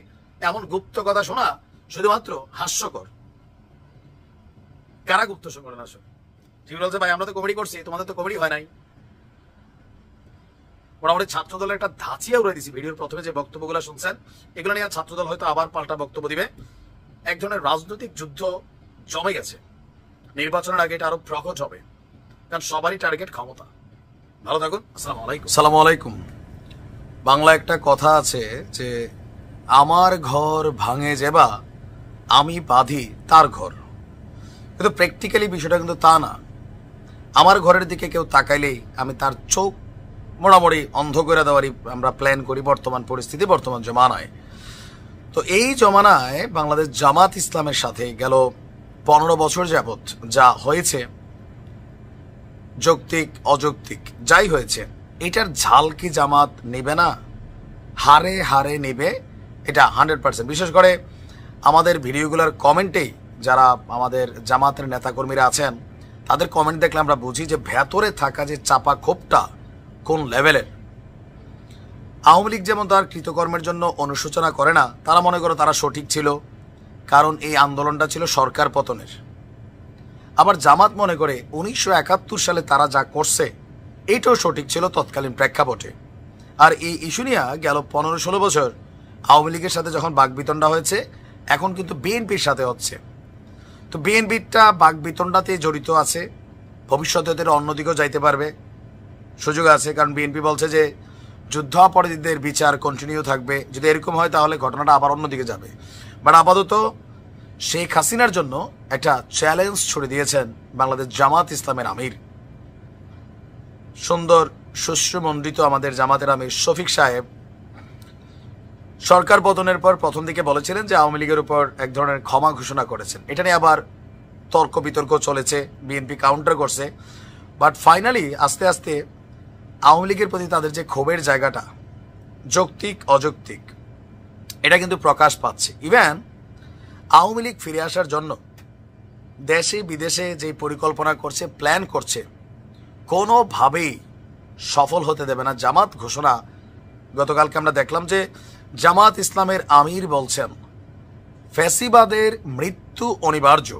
এমন গুপ্ত কথা শোনা শুধুমাত্র হাস্যকর। কারা গুপ্ত সংগঠন আসলে? ঠিক বলছে ভাই, আমরা তো কমিটি করছি, তোমাদের তো কমিটি হয় নাই। মোটামুটি ছাত্রদলের একটা ধাঁচিয়া উড়াই দিছি। ভিডিওর প্রথমে যে বক্তব্যগুলো শুনছেন এগুলো নিয়ে ছাত্রদল হয়তো আবার পাল্টা বক্তব্য দিবে। এক ধরনের রাজনৈতিক যুদ্ধ জমে গেছে, নির্বাচনের আগে এটা আরো প্রকট হবে, কারণ সবারই টার্গেট ক্ষমতা। ভালো থাকুন, আসসালামু আলাইকুম। আসসালামু আলাইকুম। বাংলা একটা কথা আছে যে আমার ঘর ভাঙে যেবা আমি বাঁধি তার ঘর, কিন্তু প্র্যাকটিক্যালি বিষয়টা কিন্তু তা না। আমার ঘরের দিকে কেউ তাকাইলেই আমি তার চোখ মোটামুটি অন্ধ করে দেওয়ারই আমরা প্ল্যান করি বর্তমান পরিস্থিতি, বর্তমান জমানায়। তো এই জমানায় বাংলাদেশ জামাত ইসলামের সাথে গেল 15 বছর যাবৎ যা হয়েছে, যৌক্তিক অযৌক্তিক যাই হয়েছে, এটার ঝাল কি জামাত নেবে না? হারে হারে নেবে, এটা 100%। বিশেষ করে আমাদের ভিডিওগুলোর কমেন্টেই যারা আমাদের জামাতের নেতাকর্মীরা আছেন তাদের কমেন্ট দেখলে আমরা বুঝি যে ভেতরে থাকা যে চাপা ক্ষোভটা কোন লেভেলের। আওয়ামী লীগ যেমন তার কৃতকর্মের জন্য অনুশোচনা করে না, তারা মনে করে তারা সঠিক ছিল, কারণ এই আন্দোলনটা ছিল সরকার পতনের। আবার জামাত মনে করে 1971 সালে তারা যা করছে এইটাও সঠিক ছিল তৎকালীন প্রেক্ষাপটে। আর এই ইস্যু নিয়ে গেল 15-16 বছর আওয়ামী লীগের সাথে যখন বাকবিতণ্ডা হয়েছে, এখন কিন্তু বিএনপির সাথে হচ্ছে। তো বিএনপিটা বাকবিতণ্ডাতে জড়িত আছে, ভবিষ্যতে ওদের অন্যদিকেও যাইতে পারবে, সুযোগ আছে, কারণ বিএনপি বলছে যে যুদ্ধাপরাধীদের বিচার কন্টিনিউ থাকবে। যদি এরকম হয় তাহলে ঘটনাটা আবার অন্যদিকে যাবে। বাট আপাতত শেখ হাসিনার জন্য একটা চ্যালেঞ্জ ছুড়ে দিয়েছেন বাংলাদেশ জামাত ইসলামের আমির, সুন্দর সুশ্রুমণ্ডিত আমাদের জামাতের আমির শফিক সাহেব। সরকার পতনের পর প্রথম দিকে বলেছিলেন যে আওয়ামী লীগের উপর এক ধরনের ক্ষমা ঘোষণা করেছেন। এটা নিয়ে আবার তর্ক বিতর্ক চলেছে, বিএনপি কাউন্টার করছে। বাট ফাইনালি আস্তে আস্তে আওয়ামী লীগের প্রতি তাদের যে ক্ষোভের জায়গাটা, যৌক্তিক অযৌক্তিক, এটা কিন্তু প্রকাশ পাচ্ছে। ইভেন আওয়ামী লীগ ফিরে আসার জন্য দেশে বিদেশে যে পরিকল্পনা করছে, প্ল্যান করছে, কোনোভাবেই সফল হতে দেবে না জামাত। ঘোষণা গতকালকে আমরা দেখলাম যে জামাত ইসলামের আমির বলছেন ফ্যাসিবাদের মৃত্যু অনিবার্য,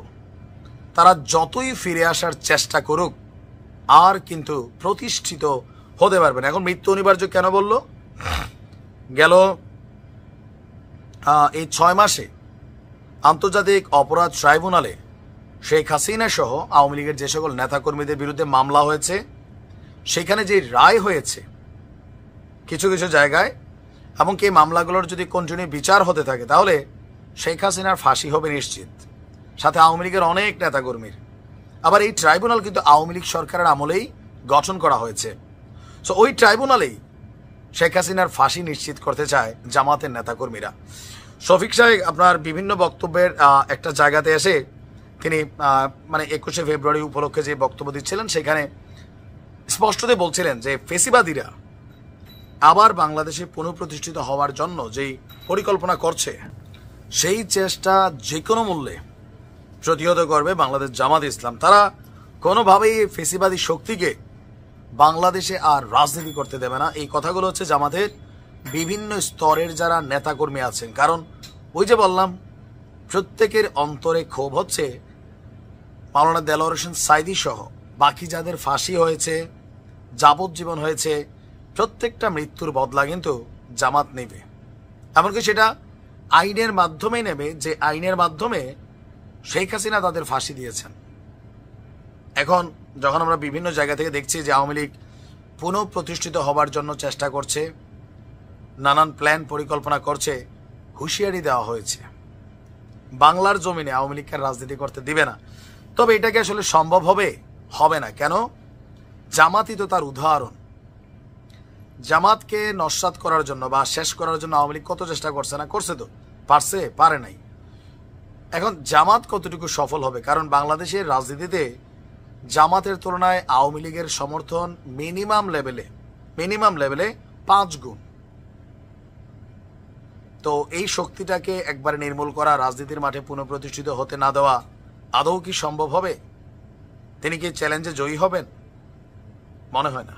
তারা যতই ফিরে আসার চেষ্টা করুক আর কিন্তু প্রতিষ্ঠিত হতে পারবে না। এখন মৃত্যু অনিবার্য কেন বলল? গেল এই 6 মাসে আন্তর্জাতিক অপরাধ ট্রাইব্যুনালে শেখ হাসিনা সহ আওয়ামী লীগের যে সকল নেতাকর্মীদের বিরুদ্ধে মামলা হয়েছে, সেখানে যে রায় হয়েছে কিছু কিছু জায়গায়, এমনকি এই মামলাগুলোর যদি কন্টিনিউ বিচার হতে থাকে তাহলে শেখ হাসিনার ফাঁসি হবে নিশ্চিত, সাথে আওয়ামী লীগের অনেক নেতাকর্মীর। আবার এই ট্রাইব্যুনাল কিন্তু আওয়ামী লীগ সরকারের আমলেই গঠন করা হয়েছে। সো ওই ট্রাইব্যুনালেই শেখ হাসিনার ফাঁসি নিশ্চিত করতে চায় জামাতের নেতাকর্মীরা। শফিক সাহেব আপনার বিভিন্ন বক্তব্যের একটা জায়গাতে এসে তিনি মানে 21শে ফেব্রুয়ারি উপলক্ষে যে বক্তব্য দিচ্ছিলেন সেখানে স্পষ্টতই বলছিলেন যে ফেসিবাদীরা আবার বাংলাদেশে পুনঃপ্রতিষ্ঠিত হওয়ার জন্য যেই পরিকল্পনা করছে সেই চেষ্টা যে কোনো মূল্যে প্রতিহত করবে বাংলাদেশ জামাত ইসলাম। তারা কোনোভাবেই ফেসিবাদী শক্তিকে বাংলাদেশে আর রাজনীতি করতে দেবে না। এই কথাগুলো হচ্ছে জামাতের বিভিন্ন স্তরের যারা নেতাকর্মী আছেন, কারণ ওই যে বললাম প্রত্যেকের অন্তরে ক্ষোভ হচ্ছে মাওলানা দেলোয়ার হোসেন সাঈদী সহ বাকি যাদের ফাঁসি হয়েছে, যাবজ্জীবন হয়েছে, প্রত্যেকটা মৃত্যুর বদলা কিন্তু জামাত নেবে, এমনকি সেটা আইনের মাধ্যমেই নেবে, যে আইনের মাধ্যমে শেখ হাসিনা তাদের ফাঁসি দিয়েছেন। এখন যখন আমরা বিভিন্ন জায়গা থেকে দেখছি যে আওয়ামী লীগ পুনঃপ্রতিষ্ঠিত হবার জন্য চেষ্টা করছে, নানান প্ল্যান পরিকল্পনা করছে, হুঁশিয়ারি দেওয়া হয়েছে বাংলার জমিনে আওয়ামী লীগকে রাজনীতি করতে দিবে না। তবে এটাকে আসলে সম্ভব হবে না। কেন? জামাতই তো তার উদাহরণ। জামাতকে নস্যাৎ করার জন্য বা শেষ করার জন্য আওয়ামী লীগ কত চেষ্টা করছে না? করছে তো, পারছে, পারে নাই। এখন জামাত কতটুকু সফল হবে? কারণ বাংলাদেশের রাজনীতিতে জামাতের তুলনায় আওয়ামী লীগের সমর্থন মিনিমাম লেভেলে 5 গুণ। তো এই শক্তিটাকে একবার নির্মূল করা, রাজনীতির মাঠে পুনঃপ্রতিষ্ঠিত হতে না দেওয়া আদৌ কি সম্ভব হবে? তিনি কি চ্যালেঞ্জে জয়ী হবেন? মনে হয় না।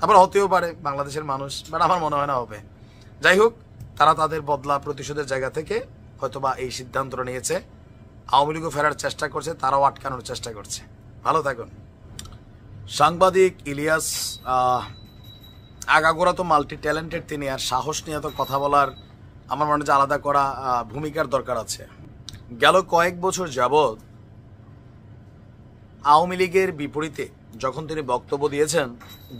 আবার হতেও পারে বাংলাদেশের মানুষ, বাট আমার মনে হয় না হবে। যাই হোক, তারা তাদের বদলা প্রতিশোধের জায়গা থেকে হয়তোবা এই সিদ্ধান্তটা নিয়েছে। আওয়ামী লীগও ফেরার চেষ্টা করছে, তারাও আটকানোর চেষ্টা করছে। ভালো থাকুন। সাংবাদিক ইলিয়াস আগাগোড়া তো মাল্টি ট্যালেন্টেড তিনি, আর সাহস নিয়ে তো কথা বলার আমার মনে হয় আলাদা করা ভূমিকার দরকার আছে। গেল কয়েক বছর যাবৎ আওয়ামী লীগের বিপরীতে যখন তিনি বক্তব্য দিয়েছেন,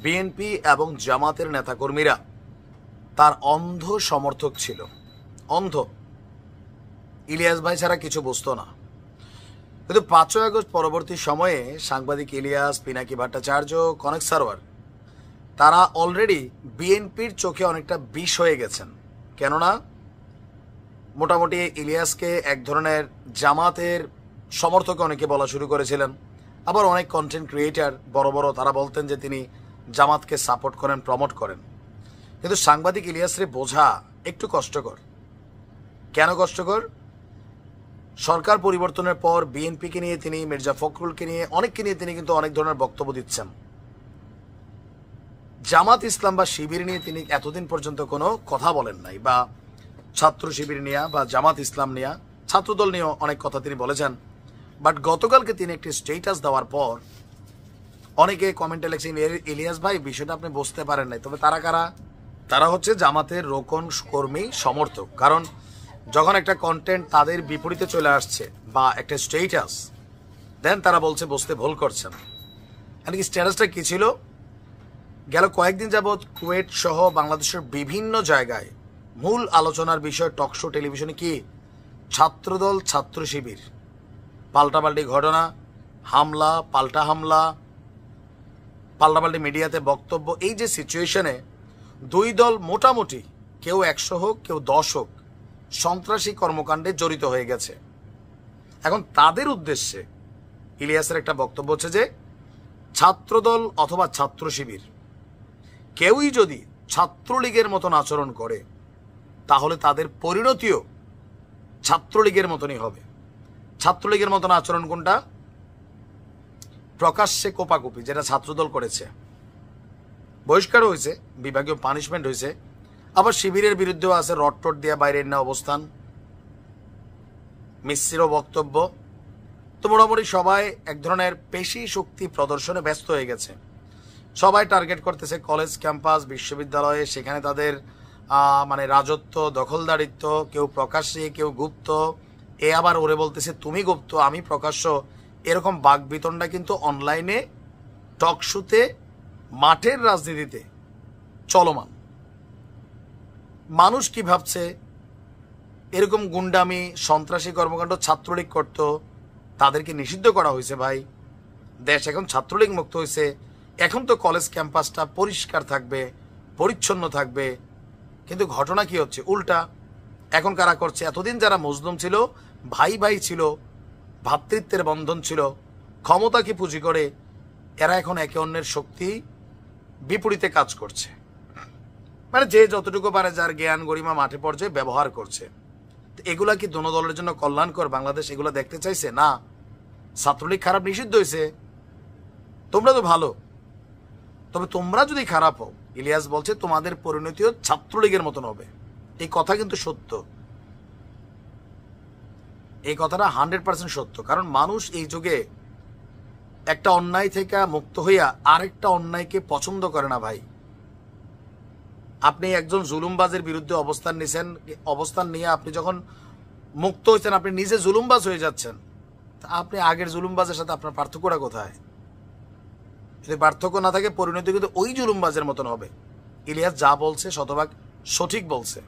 বিএনপি এবং জামাতের নেতাকর্মীরা তার অন্ধ সমর্থক ছিল। অন্ধ। ইলিয়াস ভাই ছাড়া কিছু বুঝতো না। কিন্তু 5ই আগস্ট পরবর্তী সময়ে সাংবাদিক ইলিয়াস, পিনাকি ভট্টাচার্য, কনক সারওয়ার তারা অলরেডি বিএনপির চোখে অনেকটা বিষ হয়ে গেছেন। কেননা মোটামুটি ইলিয়াসকে এক ধরনের জামাতের সমর্থক অনেকে বলা শুরু করেছিলেন। আবার অনেক কন্টেন্ট ক্রিয়েটার বড় বড় তারা বলতেন যে তিনি জামাতকে সাপোর্ট করেন, প্রমোট করেন। কিন্তু সাংবাদিক ইলিয়াসরে বোঝা একটু কষ্টকর। কেন কষ্টকর? সরকার পরিবর্তনের পর বিএনপিকে নিয়ে তিনি, মির্জা ফখরুলকে নিয়ে, অনেককে নিয়ে তিনি কিন্তু অনেক ধরনের বক্তব্য দিচ্ছেন। জামাত ইসলাম বা শিবির নিয়ে তিনি এতদিন পর্যন্ত কোনো কথা বলেন নাই, বা ছাত্র শিবির নিয়ে বা জামাত ইসলাম নিয়ে, ছাত্রদল নিয়েও অনেক কথা তিনি বলেছেন। বাট গতকালকে তিনি একটি স্টেটাস দেওয়ার পর অনেকে কমেন্টে লিখছেন, ইলিয়াস ভাই বিষয়টা আপনি বুঝতে পারেন নাই। তবে তারা কারা? তারা হচ্ছে জামাতের রোকন কর্মী, সমর্থক। কারণ যখন একটা কন্টেন্ট তাদের বিপরীতে চলে আসছে বা একটা স্টেটাস, দেন তারা বলছে বুঝতে ভুল করছেন। এমনকি স্ট্যাটাসটা কি ছিল? গেল কয়েকদিন যাবৎ কুয়েট সহ বাংলাদেশের বিভিন্ন জায়গায় মূল আলোচনার বিষয় টকশো টেলিভিশনে কি? ছাত্রদল, ছাত্র শিবির, পাল্টাপাল্টি ঘটনা, হামলা, পাল্টা হামলা, পাল্টাপাল্টি মিডিয়াতে বক্তব্য। এই যে সিচুয়েশনে দুই দল মোটামুটি কেউ 100 হোক, কেউ 10 হোক, সন্ত্রাসী কর্মকাণ্ডে জড়িত হয়ে গেছে। এখন তাদের উদ্দেশ্যে ইলিয়াসের একটা বক্তব্য হচ্ছে যে ছাত্রদল অথবা ছাত্র শিবির কেউই যদি ছাত্রলীগের মতন আচরণ করে তাহলে তাদের পরিণতিও ছাত্রলীগের মতনই হবে। ছাত্রলীগের মতন আচরণ কোনটা? প্রকাশ্যে কোপাকুপি, যেটা ছাত্রদল করেছে, বহিষ্কার হয়েছে, বিভাগীয় পানিশমেন্ট হয়েছে। আবার শিবিরের বিরুদ্ধেও আছে রটটট দিয়ে বাইরের না অবস্থান, মিশ্র বক্তব্য। তো মোটামুটি সবাই এক ধরনের পেশি শক্তি প্রদর্শনে ব্যস্ত হয়ে গেছে। সবাই টার্গেট করতেছে কলেজ, ক্যাম্পাস, বিশ্ববিদ্যালয়ে, সেখানে তাদের মানে রাজত্ব, দখলদারিত্ব, কেউ প্রকাশ্যে, কেউ গুপ্ত। এ আবার ওরে বলতেছে তুমি গুপ্ত, আমি প্রকাশ্য। এরকম বাকবিতণ্ডা কিন্তু অনলাইনে, টকশোতে, মাঠের রাজনীতিতে চলমান। মানুষ কি ভাবছে? এরকম গুন্ডামি, সন্ত্রাসী কর্মকাণ্ড ছাত্রলীগ করত, তাদেরকে নিষিদ্ধ করা হয়েছে। ভাই, দেশ এখন ছাত্রলীগ মুক্ত হয়েছে। এখন তো কলেজ ক্যাম্পাসটা পরিষ্কার থাকবে, পরিচ্ছন্ন থাকবে। কিন্তু ঘটনা কি হচ্ছে? উল্টা। এখন কারা করছে? এতদিন যারা মজলুম ছিল, ভাই ভাই ছিল, ভ্রাতৃত্বের বন্ধন ছিল, ক্ষমতাকে পুঁজি করে এরা এখন একে অন্যের শক্তি বিপরীতে কাজ করছে। মানে যে যতটুকু পারে, যার জ্ঞান গরিমা মাঠে পর্যায়ে ব্যবহার করছে। এগুলা কি দোনো দলের জন্য কল্যাণকর? বাংলাদেশ এগুলো দেখতে চাইছে না। ছাত্রলীগ খারাপ, নিষিদ্ধ হয়েছে, তোমরা তো ভালো। তবে তোমরা যদি খারাপ হও, ইলিয়াস বলছে তোমাদের পরিণতিও ছাত্রলীগের মতন হবে। এই কথা কিন্তু সত্য, এই কথাটা 100% সত্য। কারণ মানুষ এই যুগে একটা অন্যায় থেকে মুক্ত হইয়া আরেকটা অন্যায়কে পছন্দ করে না। ভাই, আপনি একজন জুলুমবাজের বিরুদ্ধে অবস্থান নিছেন, অবস্থান নিয়ে আপনি যখন মুক্ত হয়েছেন, আপনি নিজে জুলুমবাজ হয়ে যাচ্ছেন। আপনি আগের জুলুমবাজের সাথে আপনার পার্থক্যটা কোথায়? যদি পার্থক্য না থাকে, পরিণতি কিন্তু ওই জুলুমবাজের মতন হবে। ইলিয়াস যা বলছে শতভাগ সঠিক বলছে।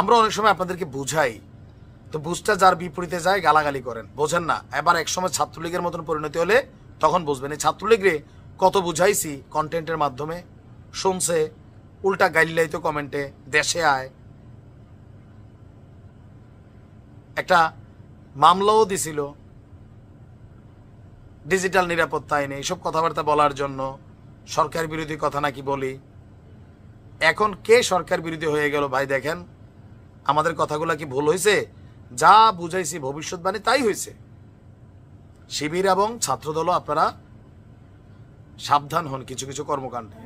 আমরা অনেক সময় আপনাদেরকে বুঝাই, তো বুঝটা যার বিপরীতে যায় গালাগালি করেন, বোঝেন না। এবার একসময় ছাত্রলীগের মতন পরিণতি হলে তখন বুঝবেন। এই ছাত্রলীগরে কত বুঝাইছি কন্টেন্টের মাধ্যমে, শুনছে, উল্টা গাইলাই তো কমেন্টে, দেশে আয়, একটা মামলাও দিছিল ডিজিটাল নিরাপত্তা আইনে, এইসব কথাবার্তা বলার জন্য, সরকার বিরোধী কথা নাকি বলি। এখন কে সরকার বিরোধী হয়ে গেল ভাই? দেখেন আমাদের কথাগুলো কি ভুল হয়েছে? যা বুঝাইছি ভবিষ্যৎবাণী তাই হয়েছে। শিবির এবং ছাত্রদলও আপনারা সাবধান হন কিছু কিছু কর্মকাণ্ডে।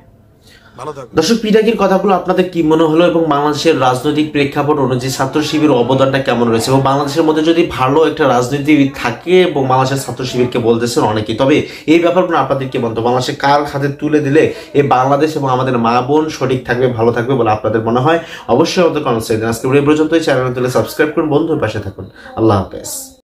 ভালো থাকুন। দর্শক, পিনাকির কথাগুলো আপনাদের কি মনে হলো এবং বাংলাদেশের রাজনৈতিক প্রেক্ষাপট অনুযায়ী ছাত্র শিবিরের অবদানটা কেমন রয়েছে এবং বাংলাদেশের মধ্যে যদি ভালো একটা রাজনীতি থাকে এবং বাংলাদেশের ছাত্র শিবিরকে বলতেছেন অনেকেই, তবে এই ব্যাপারগুলো আপনাদের কি মন্তব্য? বাংলাদেশে কার হাতে তুলে দিলে এই বাংলাদেশ এবং আমাদের মা বোন সঠিক থাকবে, ভালো থাকবে বলে আপনাদের মনে হয়? অবশ্যই আমাদের কমেন্ট সেকশনে। আজকে এই পর্যন্তই। চ্যানেল তুলে সাবস্ক্রাইব করুন, বন্ধুর পাশে থাকুন। আল্লাহ হাফেজ।